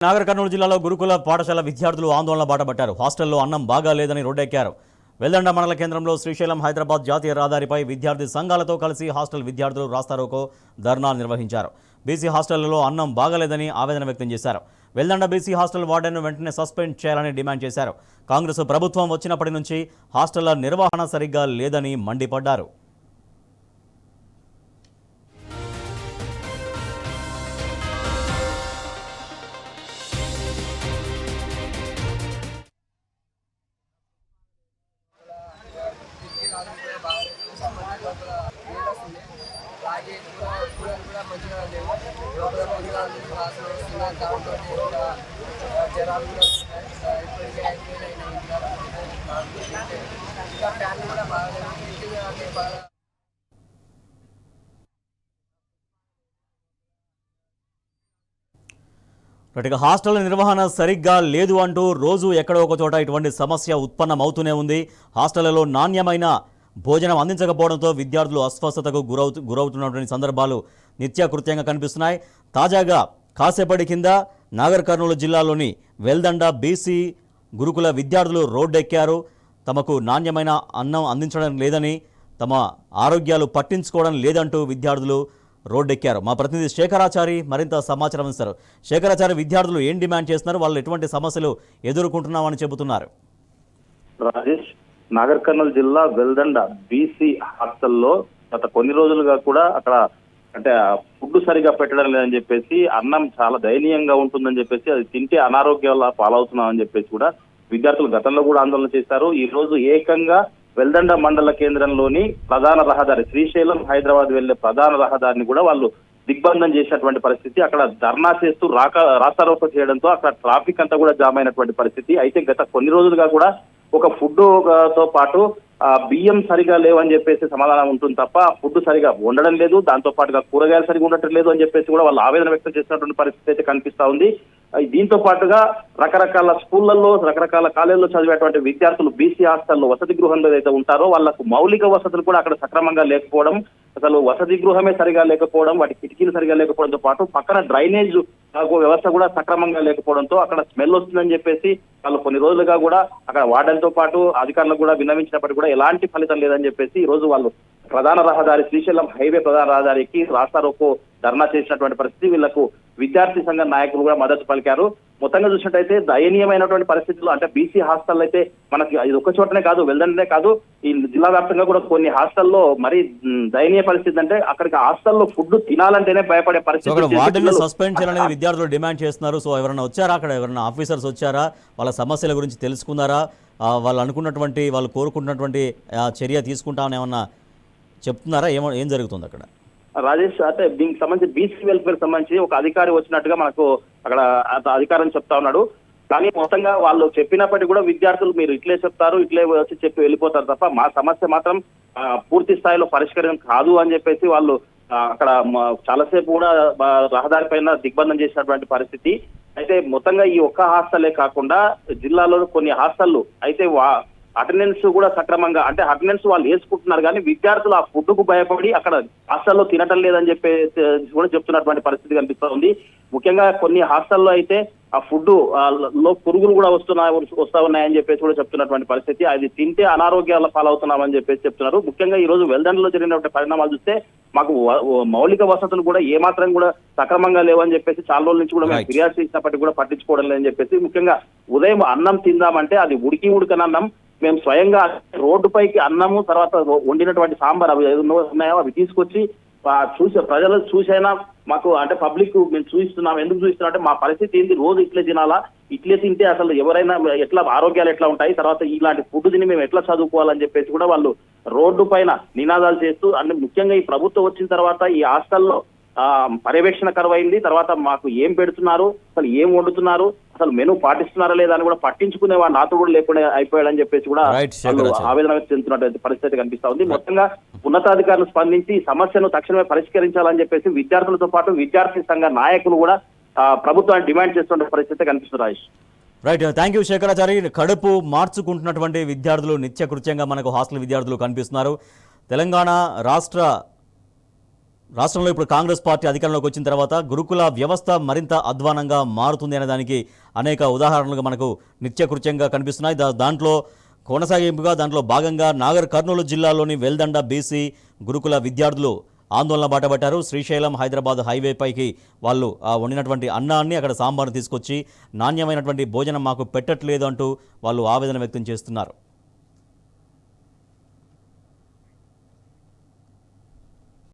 నాగర్ కర్నూలు జిల్లాలో గురుకుల పాఠశాల విద్యార్థులు ఆందోళన బాటపట్టారు. హాస్టల్లో అన్నం బాగా లేదని రోడ్డెక్కారు. వెల్దండ మండల కేంద్రంలో శ్రీశైలం హైదరాబాద్ జాతీయ రహదారిపై విద్యార్థి సంఘాలతో కలిసి హాస్టల్ విద్యార్థులు రాస్తారోకో ధర్నా నిర్వహించారు. బీసీ హాస్టళ్లలో అన్నం బాగలేదని ఆవేదన వ్యక్తం చేశారు. వెల్దండ బీసీ హాస్టల్ వార్డెన్ను వెంటనే సస్పెండ్ చేయాలని డిమాండ్ చేశారు. కాంగ్రెస్ ప్రభుత్వం వచ్చినప్పటి నుంచి హాస్టళ్ల నిర్వహణ సరిగ్గా లేదని మండిపడ్డారు. హాస్టల్ నిర్వహణ సరిగ్గా లేదు అంటూ రోజు ఎక్కడో ఒక చోట ఇటువంటి సమస్య ఉత్పన్నమవుతూనే ఉంది. హాస్టళ్లలో నాణ్యమైన భోజనం అందించకపోవడంతో విద్యార్థులు అస్వస్థతకు గురవుతున్నటువంటి సందర్భాలు నిత్యకృత్యంగా కనిపిస్తున్నాయి. తాజాగా కాసేపటి కింద నాగర్ కర్నూలు జిల్లాలోని వెల్దండ బీసీ గురుకుల విద్యార్థులు రోడ్డెక్కారు. తమకు నాణ్యమైన అన్నం అందించడం లేదని, తమ ఆరోగ్యాలు పట్టించుకోవడం లేదంటూ విద్యార్థులు రోడ్డెక్కారు. మా ప్రతినిధి శేఖరాచారి మరింత సమాచారం ఇస్తారు. శేఖరాచారి, విద్యార్థులు ఏం డిమాండ్ చేస్తున్నారు, వాళ్ళు ఎటువంటి సమస్యలు ఎదుర్కొంటున్నామని చెబుతున్నారు? రాజేష్, నాగర్ కర్నూలు జిల్లా వెల్దండ బీసీ హాస్టల్లో గత కొన్ని రోజులుగా కూడా అక్కడ అంటే ఫుడ్ సరిగా పెట్టడం లేదని చెప్పేసి, అన్నం చాలా దయనీయంగా ఉంటుందని చెప్పేసి, అది తింటే అనారోగ్యాల పాలవుతున్నామని చెప్పేసి కూడా విద్యార్థులు గతంలో కూడా ఆందోళన చేశారు. ఈ రోజు ఏకంగా వెల్దండ మండల కేంద్రంలోని ప్రధాన రహదారి శ్రీశైలం హైదరాబాద్ వెళ్లే ప్రధాన రహదారిని కూడా వాళ్ళు దిగ్బంధం చేసినటువంటి పరిస్థితి. అక్కడ ధర్నా చేస్తూ రాస్తారోకో చేయడంతో అక్కడ ట్రాఫిక్ అంతా కూడా జామ్ అయినటువంటి పరిస్థితి. అయితే గత కొన్ని రోజులుగా కూడా ఒక ఫుడ్ తో పాటు బియ్యం సరిగా లేవని చెప్పేసి సమాధానం ఉంటుంది తప్ప ఫుడ్ సరిగా ఉండడం లేదు, దాంతో పాటుగా కూరగాయలు సరిగా ఉండటం లేదు అని చెప్పేసి కూడా వాళ్ళు ఆవేదన వ్యక్తం చేసినటువంటి పరిస్థితి అయితే కనిపిస్తా ఉంది. దీంతో పాటుగా రకరకాల స్కూళ్లలో, రకరకాల కాలేజీలో చదివేటువంటి విద్యార్థులు బీసీ హాస్టల్లో వసతి గృహంలో ఏదైతే ఉంటారో వాళ్లకు మౌలిక వసతులు కూడా అక్కడ సక్రమంగా లేకపోవడం, అసలు వసతి గృహమే సరిగా లేకపోవడం, వాటి కిటికీలు సరిగా లేకపోవడంతో పాటు పక్కన డ్రైనేజ్ వ్యవస్థ కూడా సక్రమంగా లేకపోవడంతో అక్కడ స్మెల్ వస్తుందని చెప్పేసి వాళ్ళు కొన్ని రోజులుగా కూడా అక్కడ వార్డెన్తో పాటు అధికారులకు కూడా విన్నవించినప్పటికీ కూడా ఎలాంటి ఫలితం లేదని చెప్పేసి ఈ రోజు వాళ్ళు ప్రధాన రహదారి శ్రీశైలం హైవే ప్రధాన రహదారికి రాస్తారోకో ధర్నా చేసినటువంటి పరిస్థితి. వీళ్లకు విద్యార్థి సంఘ నాయకులు కూడా మద్దతు పలికారు. మొత్తంగా చూసినట్టయితే దయనీయమైనటువంటి పరిస్థితుల్లో అంటే బీసీ హాస్టల్ అయితే మనకి ఇది ఒక్క చోటనే కాదు, వెల్దండనే కాదు, ఈ జిల్లా వ్యాప్తంగా కూడా కొన్ని హాస్టల్లో మరీ దయనీయ పరిస్థితి. అంటే అక్కడికి హాస్టల్లో ఫుడ్ తినాలంటేనే భయపడే పరిస్థితి. సస్పెండ్ చేయాలనేది విద్యార్థులు డిమాండ్ చేస్తున్నారు. సో ఎవరైనా వచ్చారా, అక్కడ ఎవరైనా ఆఫీసర్స్ వచ్చారా, వాళ్ళ సమస్యల గురించి తెలుసుకున్నారా, వాళ్ళు అనుకున్నటువంటి, వాళ్ళు కోరుకుంటున్నటువంటి చర్య తీసుకుంటామని ఏమన్నా చెప్తున్నారా? ఏం జరుగుతుంది అక్కడ? రాజేష్, అంటే దీనికి సంబంధించి బీసీ వెల్ఫేర్ సంబంధించి ఒక అధికారి వచ్చినట్టుగా మనకు అక్కడ అధికారం చెప్తా ఉన్నాడు. కానీ మొత్తంగా వాళ్ళు చెప్పినప్పటికీ కూడా విద్యార్థులు మీరు ఇట్లే చెప్తారు, ఇట్లే వచ్చి చెప్పి వెళ్ళిపోతారు తప్ప మా సమస్య మాత్రం పూర్తి స్థాయిలో పరిష్కారం కాదు అని చెప్పేసి వాళ్ళు అక్కడ చాలాసేపు కూడా రహదారి పైన దిగ్బంధం చేసినటువంటి పరిస్థితి. అయితే మొత్తంగా ఈ ఒక్క హాస్టలే కాకుండా జిల్లాలో కొన్ని హాస్టళ్లు అయితే అటెండెన్స్ కూడా సక్రమంగా అంటే అటెండెన్స్ వాళ్ళు వేసుకుంటున్నారు కానీ విద్యార్థులు ఆ ఫుడ్ కు భయపడి అక్కడ హాస్టల్లో తినటం లేదని చెప్పి కూడా చెప్తున్నటువంటి పరిస్థితి కనిపిస్తూ ఉంది. ముఖ్యంగా కొన్ని హాస్టల్లో అయితే ఆ ఫుడ్ లో పురుగులు కూడా వస్తా ఉన్నాయని చెప్పేసి కూడా చెప్తున్నటువంటి పరిస్థితి. అది తింటే అనారోగ్యాల పాలవుతున్నామని చెప్పేసి చెప్తున్నారు. ముఖ్యంగా ఈ రోజు వెల్దండలో జరిగినటువంటి పరిణామాలు చూస్తే మాకు మౌలిక వసతులు కూడా ఏమాత్రం కూడా సక్రమంగా లేవని చెప్పేసి చాలా రోజుల నుంచి కూడా మేము ఫిర్యాదు చేసినప్పటికీ కూడా పట్టించుకోవడం లేదని చెప్పేసి, ముఖ్యంగా ఉదయం అన్నం తిందామంటే అది ఉడకని అన్నం మేము స్వయంగా రోడ్డుపైకి అన్నము తర్వాత వండినటువంటి సాంబార్ అవి ఉన్నాయో అవి తీసుకొచ్చి ప్రజలు చూసైనా మాకు అంటే పబ్లిక్ మేము చూపిస్తున్నాం. ఎందుకు చూపిస్తున్నాం అంటే మా పరిస్థితి ఏంటి, రోజు ఇట్లే తినాలా, ఇట్లే తింటే అసలు ఎవరైనా ఎట్లా ఆరోగ్యాలు ఎట్లా ఉంటాయి, తర్వాత ఇలాంటి ఫుడ్ తిని మేము ఎట్లా చదువుకోవాలని చెప్పేసి కూడా వాళ్ళు రోడ్డు పైన నినాదాలు చేస్తూ, అంటే ముఖ్యంగా ఈ ప్రభుత్వం వచ్చిన తర్వాత ఈ హాస్టల్లో పర్యవేక్షణ కరువైంది. తర్వాత మాకు ఏం పెడుతున్నారు, అసలు ఏం వండుతున్నారు, అసలు మెను పాటిస్తున్నారా లేదా అని కూడా పట్టించుకునే వాళ్ళు నాతో కూడా లేకుండా అయిపోయాడని చెప్పేసి కూడా ఆవేదన చెందుతున్నటువంటి పరిస్థితి కనిపిస్తా ఉంది. మొత్తంగా ఉన్నతాధికారులు స్పందించి సమస్యను తక్షణమే పరిష్కరించాలని చెప్పేసి విద్యార్థులతో పాటు విద్యార్థి సంఘ నాయకులు కూడా ప్రభుత్వాన్ని డిమాండ్ చేస్తున్న పరిస్థితి కనిపిస్తుంది. Rajesh, right, thank you Shekharachari. కడుపు మార్చుకుంటున్నటువంటి విద్యార్థులు నిత్యకృత్యంగా మనకు హాస్టల్ విద్యార్థులు కనిపిస్తున్నారు. తెలంగాణ రాష్ట్ర రాష్ట్రంలో ఇప్పుడు కాంగ్రెస్ పార్టీ అధికారంలోకి వచ్చిన తర్వాత గురుకుల వ్యవస్థ మరింత అధ్వానంగా మారుతుంది అనే దానికి అనేక ఉదాహరణలు మనకు నిత్యకృత్యంగా కనిపిస్తున్నాయి. దాంట్లో కొనసాగింపుగా దాంట్లో భాగంగా నాగర్ కర్నూలు జిల్లాలోని వెల్దండ బీసీ గురుకుల విద్యార్థులు ఆందోళన బాటపట్టారు. శ్రీశైలం హైదరాబాద్ హైవే పైకి వాళ్ళు వండినటువంటి అన్నాన్ని అక్కడ సాంబార్ను తీసుకొచ్చి నాణ్యమైనటువంటి భోజనం మాకు పెట్టట్లేదు అంటూ వాళ్ళు ఆవేదన వ్యక్తం చేస్తున్నారు.